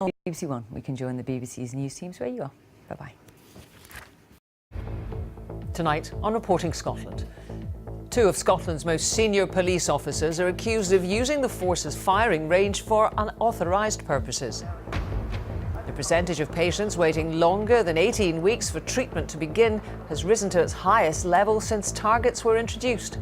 BBC One. We can join the BBC's news teams where you are. Bye-bye. Tonight on Reporting Scotland. Two of Scotland's most senior police officers are accused of using the force's firing range for unauthorised purposes. The percentage of patients waiting longer than 18 weeks for treatment to begin has risen to its highest level since targets were introduced.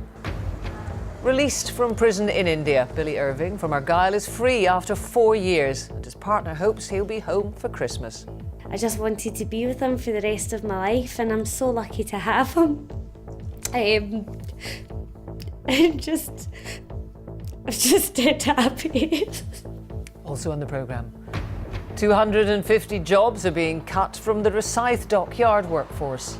Released from prison in India, Billy Irving from Argyll is free after 4 years, and his partner hopes he'll be home for Christmas. I just wanted to be with him for the rest of my life, and I'm so lucky to have him. I'm just dead happy. Also on the programme, 250 jobs are being cut from the Rosyth dockyard workforce.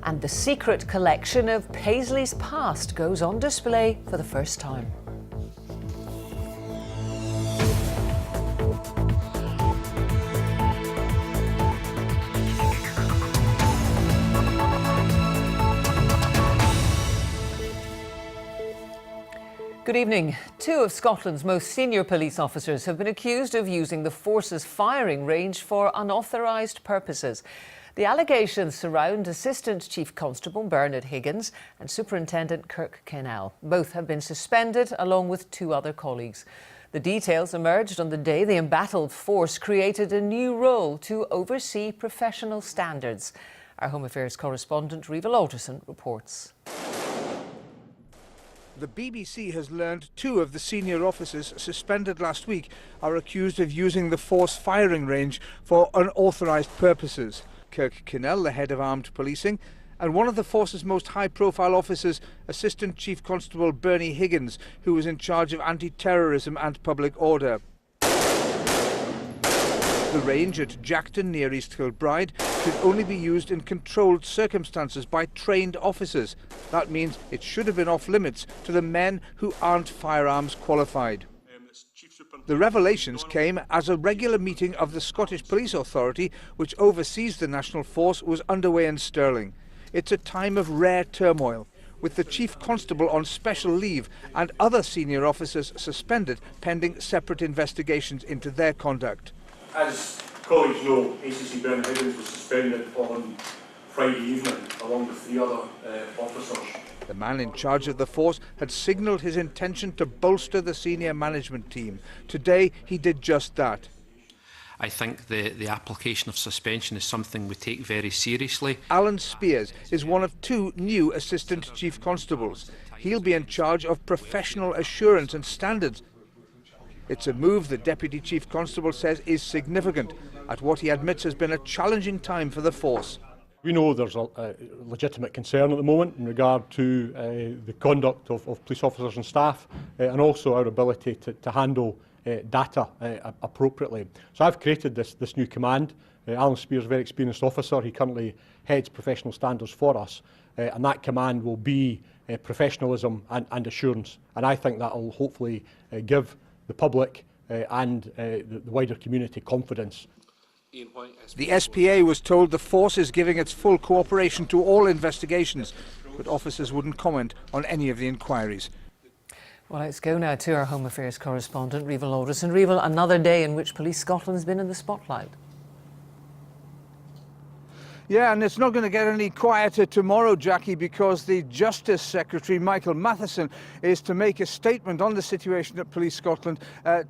And the secret collection of Paisley's past goes on display for the first time. Good evening. Two of Scotland's most senior police officers have been accused of using the force's firing range for unauthorised purposes. The allegations surround Assistant Chief Constable Bernard Higgins and Superintendent Kirk Kennell. Both have been suspended along with two other colleagues. The details emerged on the day the embattled force created a new role to oversee professional standards. Our Home Affairs correspondent Riva Alderson reports. The BBC has learned two of the senior officers suspended last week are accused of using the force firing range for unauthorised purposes. Kirk Kennell, the head of armed policing, and one of the force's most high-profile officers, Assistant Chief Constable Bernie Higgins, who was in charge of anti-terrorism and public order. The range at Jackton near East Kilbride should only be used in controlled circumstances by trained officers. That means it should have been off limits to the men who aren't firearms qualified. The revelations came as a regular meeting of the Scottish Police Authority, which oversees the National Force, was underway in Stirling. It's a time of rare turmoil, with the Chief Constable on special leave and other senior officers suspended pending separate investigations into their conduct. As colleagues know, ACC Bernard Higgins was suspended on Friday evening along with three other officers. The man in charge of the force had signalled his intention to bolster the senior management team. Today he did just that. I think the application of suspension is something we take very seriously. Alan Spears is one of two new Assistant Chief Constables. He'll be in charge of professional assurance and standards. It's a move the Deputy Chief Constable says is significant at what he admits has been a challenging time for the force. We know there's a legitimate concern at the moment in regard to the conduct of police officers and staff and also our ability to handle data appropriately. So I've created this new command. Alan Spears is a very experienced officer. He currently heads professional standards for us, and that command will be professionalism and assurance. And I think that will hopefully give the public and the wider community confidence. The SPA was told the force is giving its full cooperation to all investigations, but officers wouldn't comment on any of the inquiries. Well, let's go now to our Home Affairs correspondent, Riva Alderson. Riva, another day in which Police Scotland has been in the spotlight. Yeah, and it's not going to get any quieter tomorrow, Jackie, because the Justice Secretary, Michael Matheson, is to make a statement on the situation at Police Scotland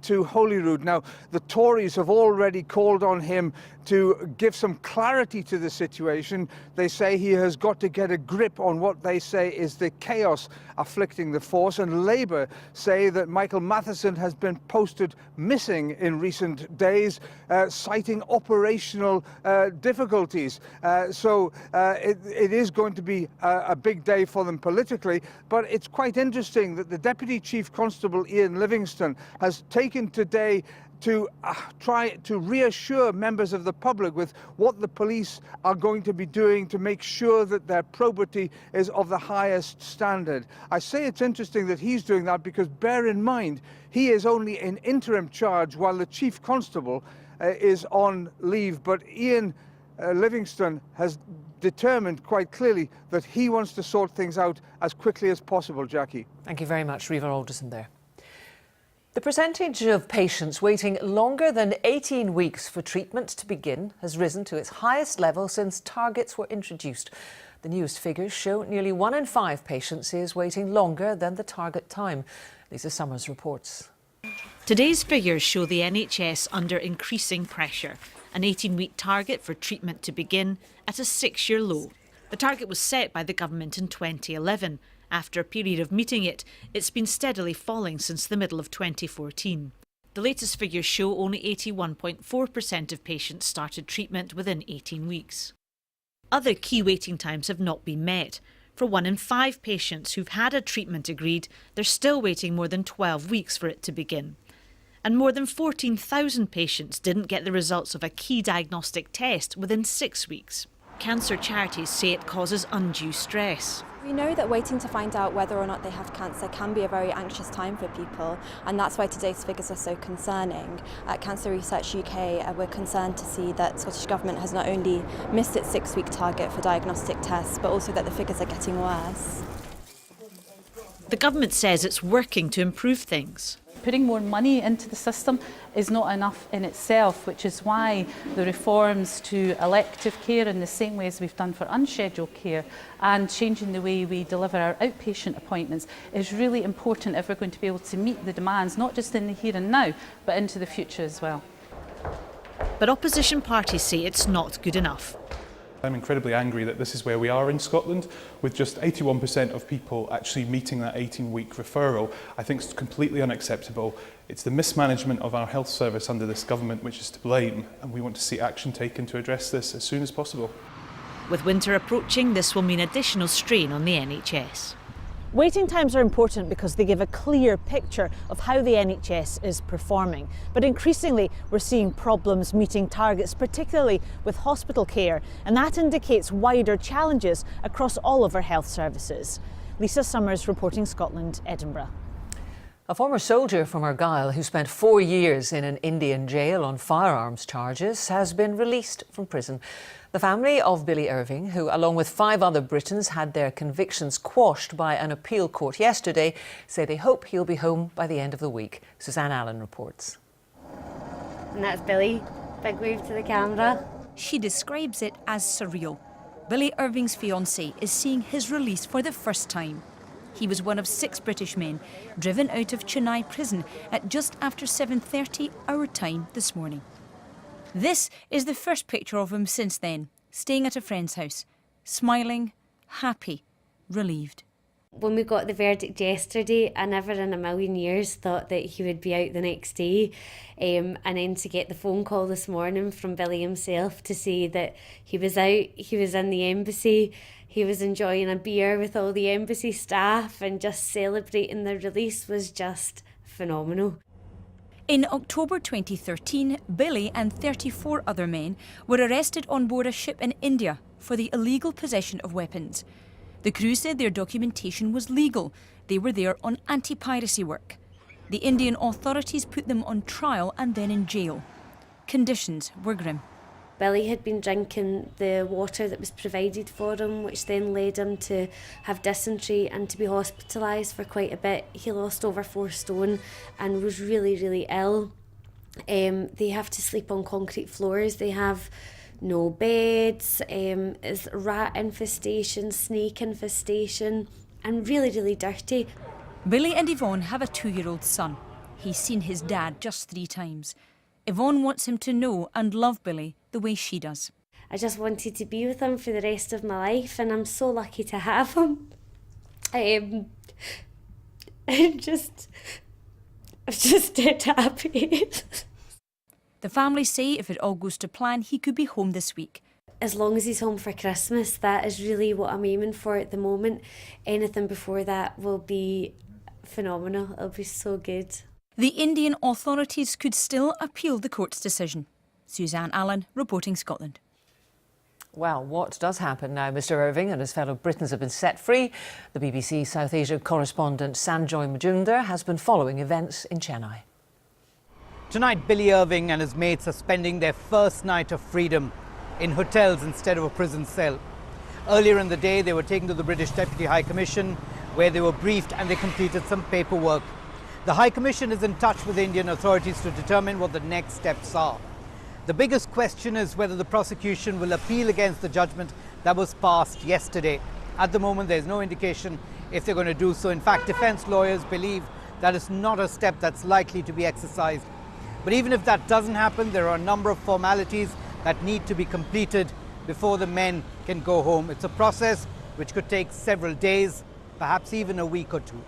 to Holyrood. Now, the Tories have already called on him to give some clarity to the situation. They say he has got to get a grip on what they say is the chaos afflicting the force, and Labour say that Michael Matheson has been posted missing in recent days, citing operational difficulties. So it is going to be a big day for them politically, but it's quite interesting that the Deputy Chief Constable Ian Livingston has taken today to try to reassure members of the public with what the police are going to be doing to make sure that their probity is of the highest standard. I say it's interesting that he's doing that because bear in mind, he is only in interim charge while the Chief Constable is on leave, but Ian Livingston has determined quite clearly that he wants to sort things out as quickly as possible, Jackie. Thank you very much, Riva Alderson there. The percentage of patients waiting longer than 18 weeks for treatment to begin has risen to its highest level since targets were introduced. The newest figures show nearly 1 in 5 patients is waiting longer than the target time. Lisa Summers reports. Today's figures show the NHS under increasing pressure. An 18-week target for treatment to begin at a 6-year low. The target was set by the government in 2011. After a period of meeting it, it's been steadily falling since the middle of 2014. The latest figures show only 81.4% of patients started treatment within 18 weeks. Other key waiting times have not been met. For 1 in 5 patients who've had a treatment agreed, they're still waiting more than 12 weeks for it to begin. And more than 14,000 patients didn't get the results of a key diagnostic test within 6 weeks. Cancer charities say it causes undue stress. We know that waiting to find out whether or not they have cancer can be a very anxious time for people, and that's why today's figures are so concerning. At Cancer Research UK, we're concerned to see that the Scottish Government has not only missed its 6-week target for diagnostic tests, but also that the figures are getting worse. The government says it's working to improve things. Putting more money into the system is not enough in itself, which is why the reforms to elective care in the same way as we've done for unscheduled care and changing the way we deliver our outpatient appointments is really important if we're going to be able to meet the demands, not just in the here and now, but into the future as well. But opposition parties say it's not good enough. I'm incredibly angry that this is where we are in Scotland, with just 81% of people actually meeting that 18-week referral. I think it's completely unacceptable. It's the mismanagement of our health service under this government which is to blame, and we want to see action taken to address this as soon as possible. With winter approaching, this will mean additional strain on the NHS. Waiting times are important because they give a clear picture of how the NHS is performing. But increasingly, we're seeing problems meeting targets, particularly with hospital care, and that indicates wider challenges across all of our health services. Lisa Summers, reporting Scotland, Edinburgh. A former soldier from Argyll who spent 4 years in an Indian jail on firearms charges has been released from prison. The family of Billy Irving, who along with 5 other Britons had their convictions quashed by an appeal court yesterday, say they hope he'll be home by the end of the week. Suzanne Allen reports. And that's Billy. Big wave to the camera. She describes it as surreal. Billy Irving's fiancée is seeing his release for the first time. He was one of 6 British men driven out of Chennai prison at just after 7:30 our time this morning. This is the first picture of him since then, staying at a friend's house, smiling, happy, relieved. When we got the verdict yesterday, I never in a million years thought that he would be out the next day. And then to get the phone call this morning from Billy himself to say that he was out, he was in the embassy, he was enjoying a beer with all the embassy staff and just celebrating the release was just phenomenal. In October 2013, Billy and 34 other men were arrested on board a ship in India for the illegal possession of weapons. The crew said their documentation was legal. They were there on anti-piracy work. The Indian authorities put them on trial and then in jail. Conditions were grim. Billy had been drinking the water that was provided for him, which then led him to have dysentery and to be hospitalised for quite a bit. He lost over 4 stone and was really, really ill. They have to sleep on concrete floors. They have no beds. It's rat infestation, snake infestation, and really, really dirty. Billy and Yvonne have a 2-year-old son. He's seen his dad just 3 times. Yvonne wants him to know and love Billy the way she does. I just wanted to be with him for the rest of my life, and I'm so lucky to have him. I'm just dead happy. The family say if it all goes to plan, he could be home this week. As long as he's home for Christmas, that is really what I'm aiming for at the moment. Anything before that will be phenomenal. It'll be so good. The Indian authorities could still appeal the court's decision. Suzanne Allen, reporting Scotland. Well, what does happen now? Mr Irving and his fellow Britons have been set free. The BBC South Asia correspondent Sanjoy Majumdar has been following events in Chennai. Tonight, Billy Irving and his mates are spending their first night of freedom in hotels instead of a prison cell. Earlier in the day, they were taken to the British Deputy High Commission, where they were briefed and they completed some paperwork. The High Commission is in touch with Indian authorities to determine what the next steps are. The biggest question is whether the prosecution will appeal against the judgment that was passed yesterday. At the moment, there's no indication if they're going to do so. In fact, defense lawyers believe that is not a step that's likely to be exercised. But even if that doesn't happen, there are a number of formalities that need to be completed before the men can go home. It's a process which could take several days, perhaps even a week or two.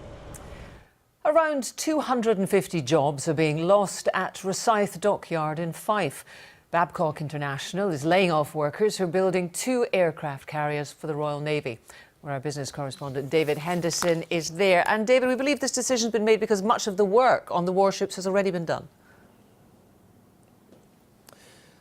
Around 250 jobs are being lost at Rosyth Dockyard in Fife. Babcock International is laying off workers who are building 2 aircraft carriers for the Royal Navy, where our business correspondent David Henderson is there. And David, we believe this decision has been made because much of the work on the warships has already been done.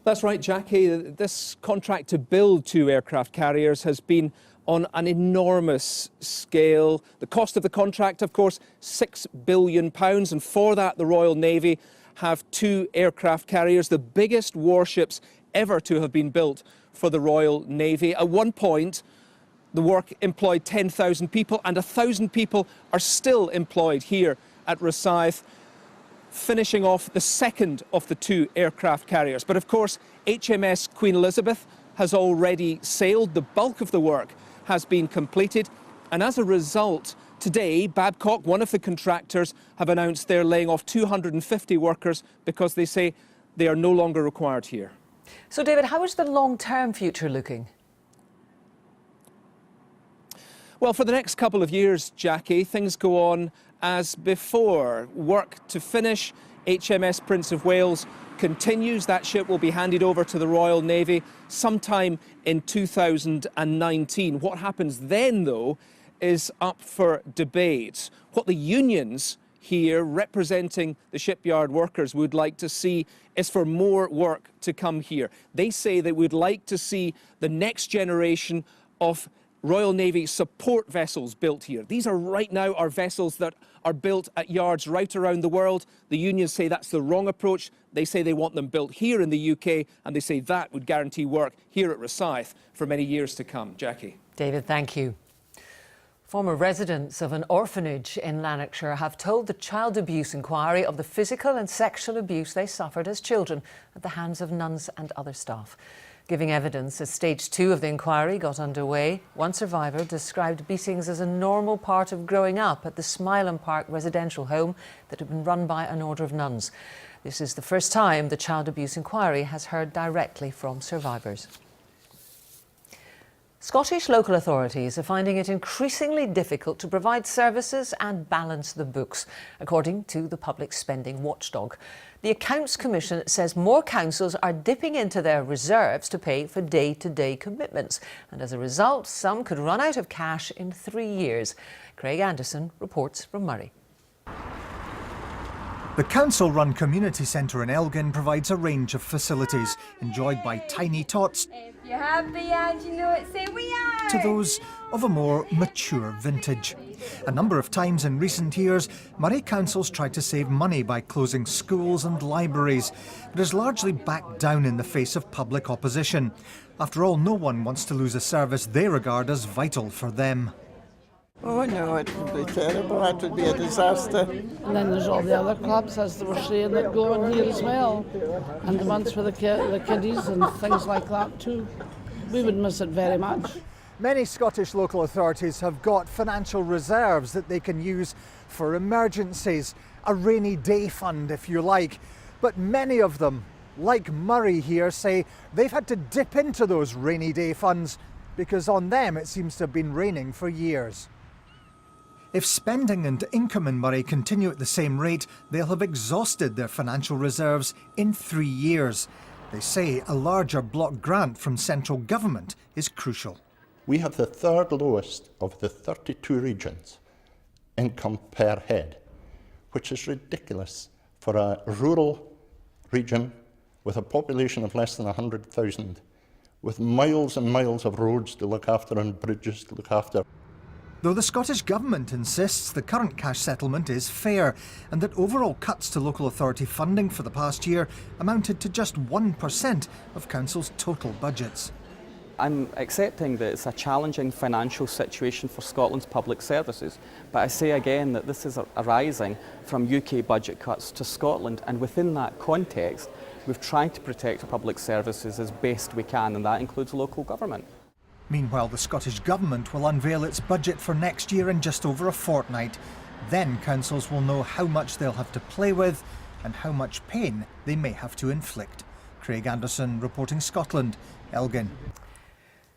That's right, Jackie. This contract to build 2 aircraft carriers has been on an enormous scale. The cost of the contract, of course, £6 billion. And for that, the Royal Navy have 2 aircraft carriers, the biggest warships ever to have been built for the Royal Navy. At one point, the work employed 10,000 people, and 1,000 people are still employed here at Rosyth, finishing off the second of the 2 aircraft carriers. But of course, HMS Queen Elizabeth has already sailed. The bulk of the work has been completed. And as a result, today, Babcock, one of the contractors, have announced they're laying off 250 workers because they say they are no longer required here. So, David, how is the long-term future looking? Well, for the next couple of years, Jackie, things go on as before. Work to finish. HMS Prince of Wales continues. That ship will be handed over to the Royal Navy sometime in 2019. What happens then, though, is up for debate. What the unions here representing the shipyard workers would like to see is for more work to come here. They say they would like to see the next generation of Royal Navy support vessels built here. These are right now our vessels that are built at yards right around the world. The unions say that's the wrong approach. They say they want them built here in the UK, and they say that would guarantee work here at Rosyth for many years to come. Jackie. David, thank you. Former residents of an orphanage in Lanarkshire have told the Child Abuse Inquiry of the physical and sexual abuse they suffered as children at the hands of nuns and other staff. Giving evidence as stage 2 of the inquiry got underway, one survivor described beatings as a normal part of growing up at the Smileham Park residential home that had been run by an order of nuns. This is the first time the Child Abuse Inquiry has heard directly from survivors. Scottish local authorities are finding it increasingly difficult to provide services and balance the books, according to the Public Spending Watchdog. The Accounts Commission says more councils are dipping into their reserves to pay for day-to-day commitments, and as a result, some could run out of cash in 3 years. Craig Anderson reports from Murray. The council-run community centre in Elgin provides a range of facilities enjoyed by tiny tots If you're happy and you know it, say we are! to those of a more mature vintage. A number of times in recent years, Murray councils tried to save money by closing schools and libraries, but has largely backed down in the face of public opposition. After all, no one wants to lose a service they regard as vital for them. Oh no, it would be terrible. That would be a disaster. And then there's all the other clubs, as they were saying, that go on here as well. And the ones for the kiddies and things like that too. We would miss it very much. Many Scottish local authorities have got financial reserves that they can use for emergencies, a rainy day fund if you like. But many of them, like Murray here, say they've had to dip into those rainy day funds because on them it seems to have been raining for years. If spending and income in Murray continue at the same rate, they'll have exhausted their financial reserves in 3 years. They say a larger block grant from central government is crucial. We have the third lowest of the 32 regions income per head, which is ridiculous for a rural region with a population of less than 100,000, with miles and miles of roads to look after and bridges to look after. Though the Scottish Government insists the current cash settlement is fair and that overall cuts to local authority funding for the past year amounted to just 1% of councils' total budgets. I'm accepting that it's a challenging financial situation for Scotland's public services, but I say again that this is arising from UK budget cuts to Scotland, and within that context, we've tried to protect public services as best we can, and that includes local government. Meanwhile, the Scottish Government will unveil its budget for next year in just over a fortnight. Then councils will know how much they'll have to play with and how much pain they may have to inflict. Craig Anderson reporting Scotland, Elgin.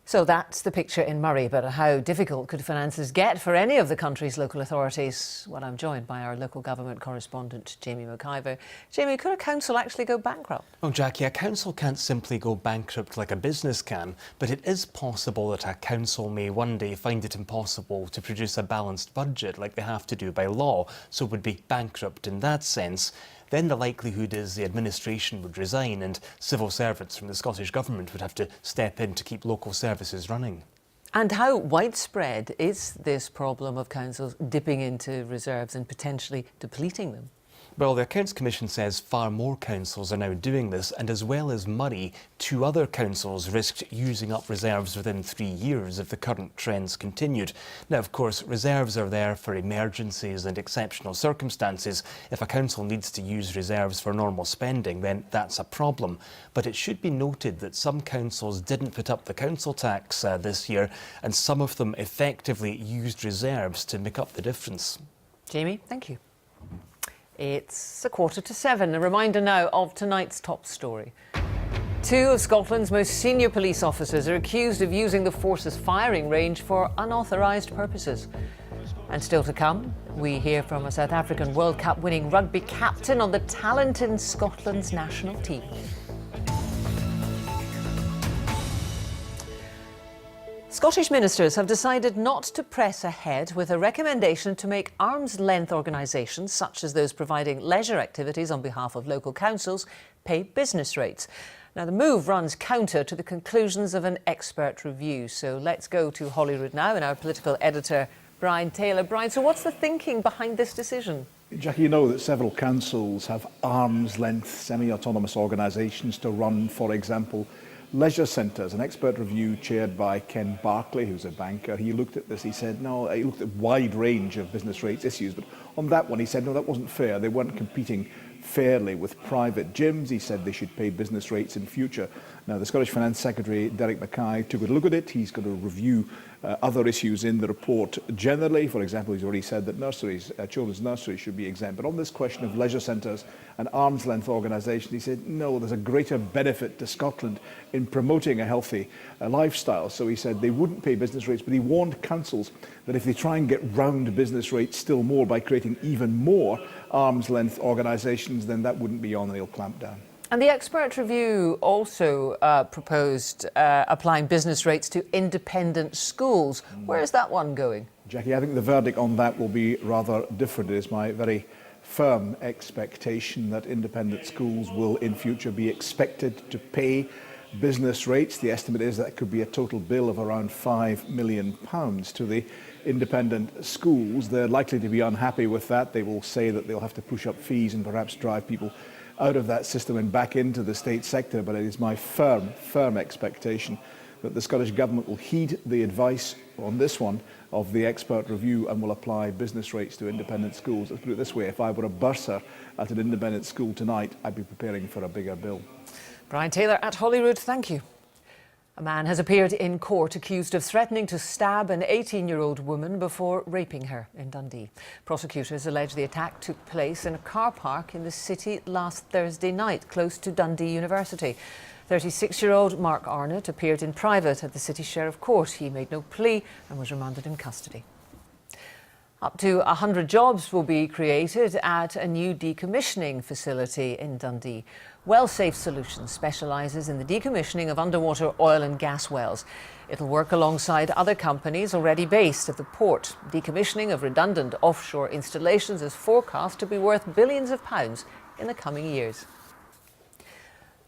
So that's the picture in Murray, but how difficult could finances get for any of the country's local authorities? Well, I'm joined by our local government correspondent, Jamie McIver. Jamie, could a council actually go bankrupt? Well, Jackie, a council can't simply go bankrupt like a business can, but it is possible that a council may one day find it impossible to produce a balanced budget like they have to do by law, so would be bankrupt in that sense. Then the likelihood is the administration would resign and civil servants from the Scottish Government would have to step in to keep local services running. And how widespread is this problem of councils dipping into reserves and potentially depleting them? Well, the Accounts Commission says far more councils are now doing this, and as well as Murray, 2 other councils risked using up reserves within 3 years if the current trends continued. Now, of course, reserves are there for emergencies and exceptional circumstances. If a council needs to use reserves for normal spending, then that's a problem. But it should be noted that some councils didn't put up the council tax this year, and some of them effectively used reserves to make up the difference. Jamie, thank you. It's 7:15. A reminder now of tonight's top story. 2 of Scotland's most senior police officers are accused of using the force's firing range for unauthorised purposes. And still to come, we hear from a South African World Cup winning rugby captain on the talent in Scotland's national team. Scottish ministers have decided not to press ahead with a recommendation to make arm's-length organisations, such as those providing leisure activities on behalf of local councils, pay business rates. Now, the move runs counter to the conclusions of an expert review. So let's go to Holyrood now and our political editor, Brian Taylor. Brian, so what's the thinking behind this decision? Jackie, you know that several councils have arm's-length semi-autonomous organisations to run, for example, leisure centres. An expert review chaired by Ken Barclay, who's a banker, he looked at this, he said, no, he looked at a wide range of business rates issues, but on that one he said, no, that wasn't fair. They weren't competing fairly with private gyms. He said they should pay business rates in future. Now, the Scottish Finance Secretary, Derek Mackay, took a look at it. He's going to review other issues in the report generally. For example, he's already said that nurseries, children's nurseries should be exempt. But on this question of leisure centres and arm's-length organisations, he said, no, there's a greater benefit to Scotland in promoting a healthy lifestyle. So he said they wouldn't pay business rates, but he warned councils that if they try and get round business rates still more by creating even more arm's-length organisations, then that wouldn't be on, and he'll clamp down. And the expert review also proposed applying business rates to independent schools. Where is that one going? Jackie, I think the verdict on that will be rather different. It is my very firm expectation that independent schools will in future be expected to pay business rates. The estimate is that could be a total bill of around £5 million to the independent schools. They're likely to be unhappy with that. They will say that they'll have to push up fees and perhaps drive people out of that system and back into the state sector. But it is my firm expectation that the Scottish Government will heed the advice on this one of the expert review and will apply business rates to independent schools. Let's put it this way, if I were a bursar at an independent school tonight, I'd be preparing for a bigger bill. Brian Taylor at Holyrood, thank you. A man has appeared in court accused of threatening to stab an 18-year-old woman before raping her in Dundee. Prosecutors allege the attack took place in a car park in the city last Thursday night, close to Dundee University. 36-year-old Mark Arnott appeared in private at the City Sheriff Court. He made no plea and was remanded in custody. Up to 100 jobs will be created at a new decommissioning facility in Dundee. WellSafe Solutions specialises in the decommissioning of underwater oil and gas wells. It'll work alongside other companies already based at the port. Decommissioning of redundant offshore installations is forecast to be worth billions of pounds in the coming years.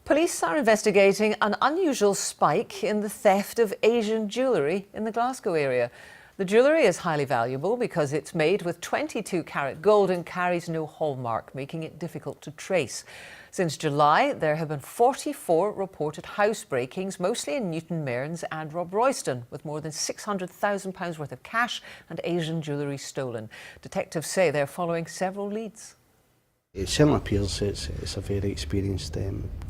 Police are investigating an unusual spike in the theft of Asian jewellery in the Glasgow area. The jewellery is highly valuable because it's made with 22-carat gold and carries no hallmark, making it difficult to trace. Since July, there have been 44 reported housebreakings, mostly in Newton Mearns and Rob Royston, with more than £600,000 worth of cash and Asian jewellery stolen. Detectives say they're following several leads. It certainly appears it's a very experienced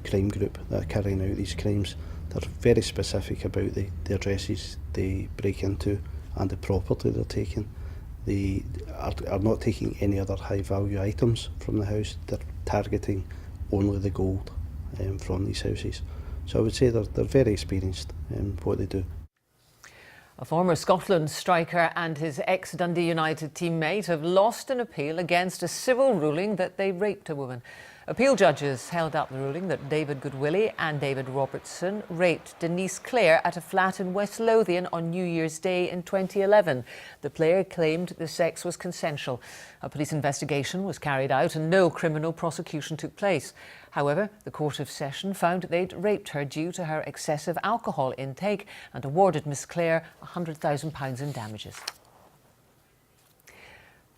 crime group that are carrying out these crimes. They're very specific about the addresses they break into and the property they're taking. They are not taking any other high value items from the house. They're targeting only the gold from these houses. So I would say they're very experienced in what they do. A former Scotland striker and his ex-Dundee United teammate have lost an appeal against a civil ruling that they raped a woman. Appeal judges held up the ruling that David Goodwillie and David Robertson raped Denise Clare at a flat in West Lothian on New Year's Day in 2011. The player claimed the sex was consensual. A police investigation was carried out and no criminal prosecution took place. However, the Court of Session found they'd raped her due to her excessive alcohol intake and awarded Miss Clare £100,000 in damages.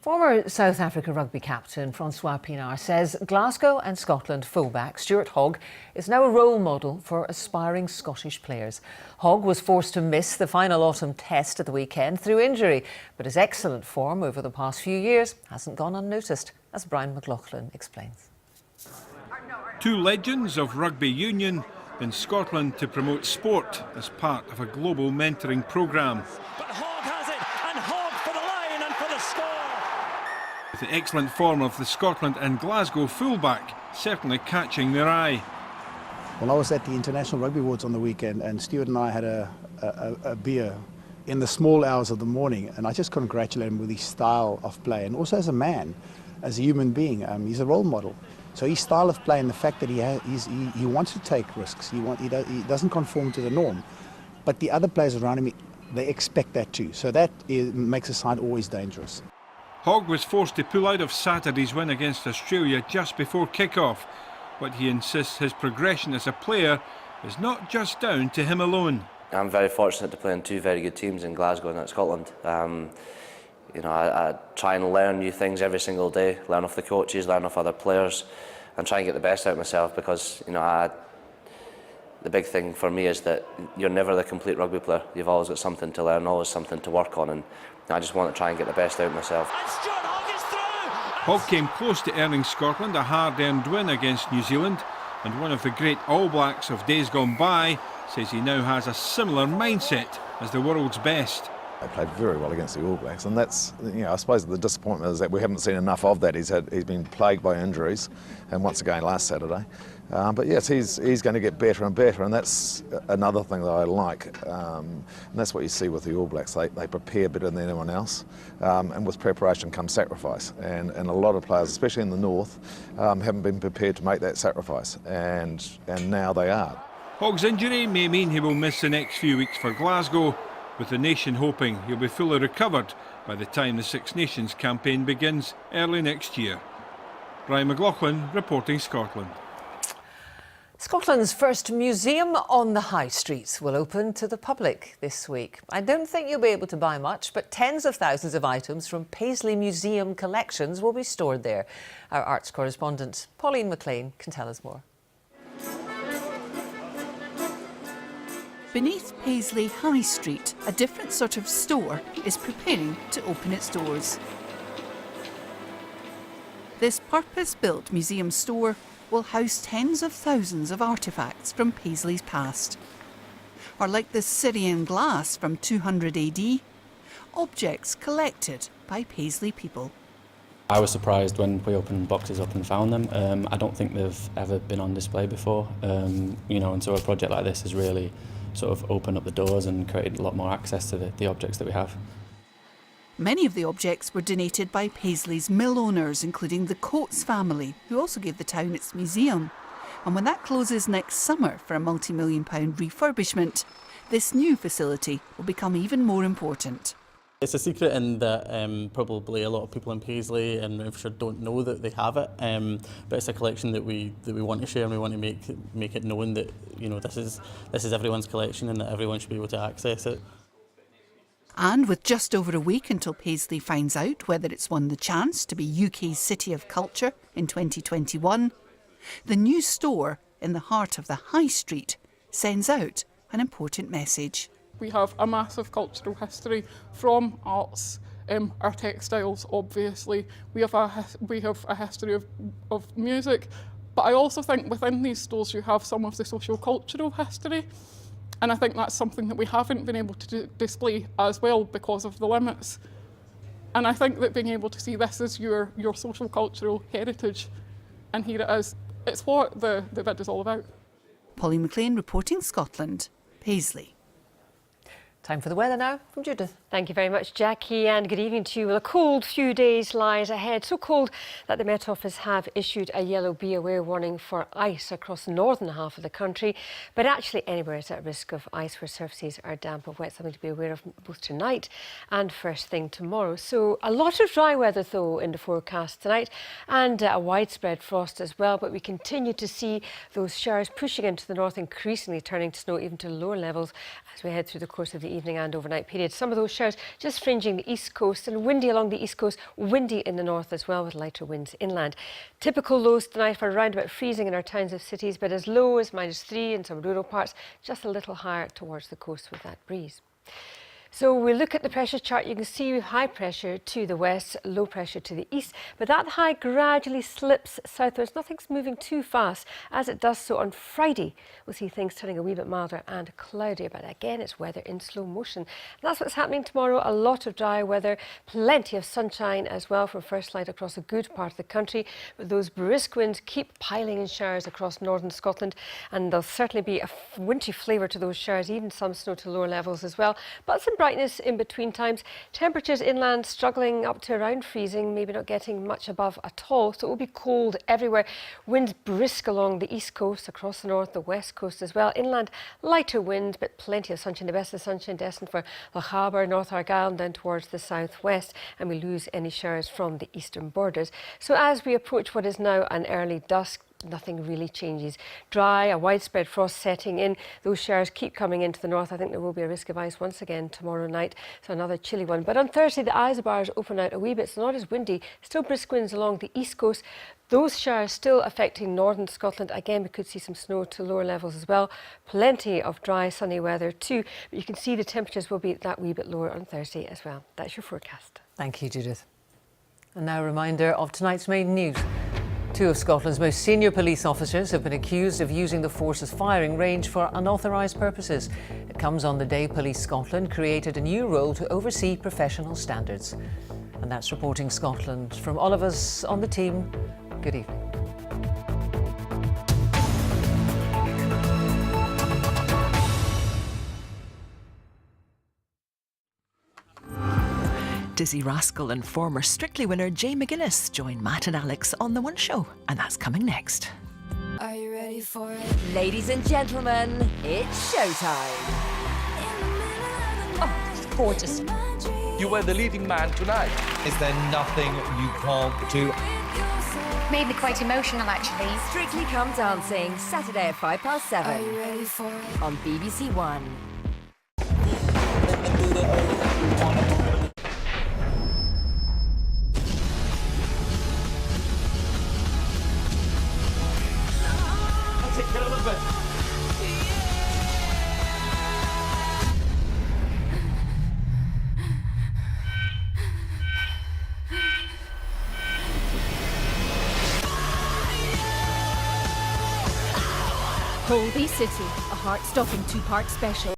Former South Africa rugby captain Francois Pienaar says Glasgow and Scotland fullback Stuart Hogg is now a role model for aspiring Scottish players. Hogg was forced to miss the final autumn test at the weekend through injury, but his excellent form over the past few years hasn't gone unnoticed, as Brian McLaughlin explains. Two legends of rugby union in Scotland to promote sport as part of a global mentoring programme. But Hogg has it, and Hogg for the line and for the score. With the excellent form of the Scotland and Glasgow fullback certainly catching their eye. Well, I was at the International Rugby Awards on the weekend, and Stuart and I had a beer in the small hours of the morning, and I just congratulate him with his style of play, and also as a man, as a human being. He's a role model. So his style of play and the fact that he wants to take risks, he doesn't conform to the norm, but the other players around him, they expect that too. So that makes a side always dangerous. Hogg was forced to pull out of Saturday's win against Australia just before kick-off, but he insists his progression as a player is not just down to him alone. I'm very fortunate to play in two very good teams in Glasgow and at Scotland. You know, I try and learn new things every single day, learn off the coaches, learn off other players, and try and get the best out of myself, because you know, the big thing for me is that you're never the complete rugby player. You've always got something to learn, always something to work on, and I just want to try and get the best out of myself. Hogg came close to earning Scotland a hard-earned win against New Zealand, and one of the great All Blacks of days gone by says he now has a similar mindset as the world's best. They played very well against the All Blacks, and that's, you know, I suppose the disappointment is that we haven't seen enough of that. He's been plagued by injuries, and once again last Saturday. But yes, he's going to get better and better, and that's another thing that I like. And that's what you see with the All Blacks. They prepare better than anyone else, and with preparation comes sacrifice. And a lot of players, especially in the north, haven't been prepared to make that sacrifice, and now they are. Hogg's injury may mean he will miss the next few weeks for Glasgow, with the nation hoping he'll be fully recovered by the time the Six Nations campaign begins early next year. Brian McLaughlin reporting Scotland. Scotland's first museum on the high streets will open to the public this week. I don't think you'll be able to buy much, but tens of thousands of items from Paisley Museum collections will be stored there. Our arts correspondent Pauline McLean can tell us more. Beneath Paisley High Street, a different sort of store is preparing to open its doors. This purpose-built museum store will house tens of thousands of artefacts from Paisley's past. Or like this Syrian glass from 200 AD, objects collected by Paisley people. I was surprised when we opened boxes up and found them. I don't think they've ever been on display before, you know, and so a project like this has really sort of opened up the doors and created a lot more access to the objects that we have. Many of the objects were donated by Paisley's mill owners, including the Coates family, who also gave the town its museum. And when that closes next summer for a multi-million-pound refurbishment, this new facility will become even more important. It's a secret in that probably a lot of people in Paisley and Renfrewshire don't know that they have it, but it's a collection that we want to share, and we want to make it known that, you know, this is everyone's collection and that everyone should be able to access it. And with just over a week until Paisley finds out whether it's won the chance to be UK's City of Culture in 2021, The new store in the heart of the high street sends out an important message. We have a massive cultural history from arts, our textiles obviously. We have a history of music, but I also think within these stores you have some of the socio-cultural history, and I think that's something that we haven't been able to display as well because of the limits. And I think that being able to see this as your social cultural heritage, and here it is, it's what the bid is all about. Polly McLean reporting Scotland, Paisley. Time for the weather now from Judith. Thank you very much, Jackie, and good evening to you. Well, a cold few days lies ahead. So cold that the Met Office have issued a yellow be aware warning for ice across the northern half of the country. But actually anywhere is at risk of ice where surfaces are damp or wet, something to be aware of both tonight and first thing tomorrow. So a lot of dry weather though in the forecast tonight, and a widespread frost as well. But we continue to see those showers pushing into the north, increasingly turning to snow even to lower levels as we head through the course of the evening and overnight period. Some of those showers just fringing the east coast, and windy along the east coast, windy in the north as well with lighter winds inland. Typical lows tonight for around about freezing in our towns of cities, but as low as -3 in some rural parts, just a little higher towards the coast with that breeze. So we look at the pressure chart, you can see high pressure to the west, low pressure to the east, but that high gradually slips southwards. Nothing's moving too fast as it does so on Friday. We'll see things turning a wee bit milder and cloudier, but again, it's weather in slow motion. And that's what's happening tomorrow. A lot of dry weather, plenty of sunshine as well from first light across a good part of the country, but those brisk winds keep piling in showers across northern Scotland, and there'll certainly be a wintry flavour to those showers, even some snow to lower levels as well, but some brightness in between times. Temperatures inland struggling up to around freezing, maybe not getting much above at all, so it will be cold everywhere. Winds brisk along the east coast, across the north, the west coast as well. Inland lighter wind, but plenty of sunshine. The best of the sunshine destined for Lochaber, North Argyll and down towards the southwest, and we lose any showers from the eastern borders. So as we approach what is now an early dusk, nothing really changes. Dry, a widespread frost setting in. Those showers keep coming into the north. I think there will be a risk of ice once again tomorrow night, so another chilly one. But on Thursday, the isobars open out a wee bit, so not as windy. Still brisk winds along the east coast. Those showers still affecting northern Scotland. Again, we could see some snow to lower levels as well. Plenty of dry, sunny weather too. But you can see the temperatures will be that wee bit lower on Thursday as well. That's your forecast. Thank you, Judith. And now a reminder of tonight's main news. 2 of Scotland's most senior police officers have been accused of using the force's firing range for unauthorised purposes. It comes on the day Police Scotland created a new role to oversee professional standards. And that's Reporting Scotland. From all of us on the team, good evening. Dizzy Rascal and former Strictly winner Jay McGuinness join Matt and Alex on The One Show, and that's coming next. Are you ready for it? Ladies and gentlemen, it's showtime. Oh, it's gorgeous. You were the leading man tonight. Is there nothing you can't do? Made me quite emotional, actually. Strictly Come Dancing, Saturday at 7:05. Are you ready for it? On BBC One. Holby City, a heart-stopping 2-part special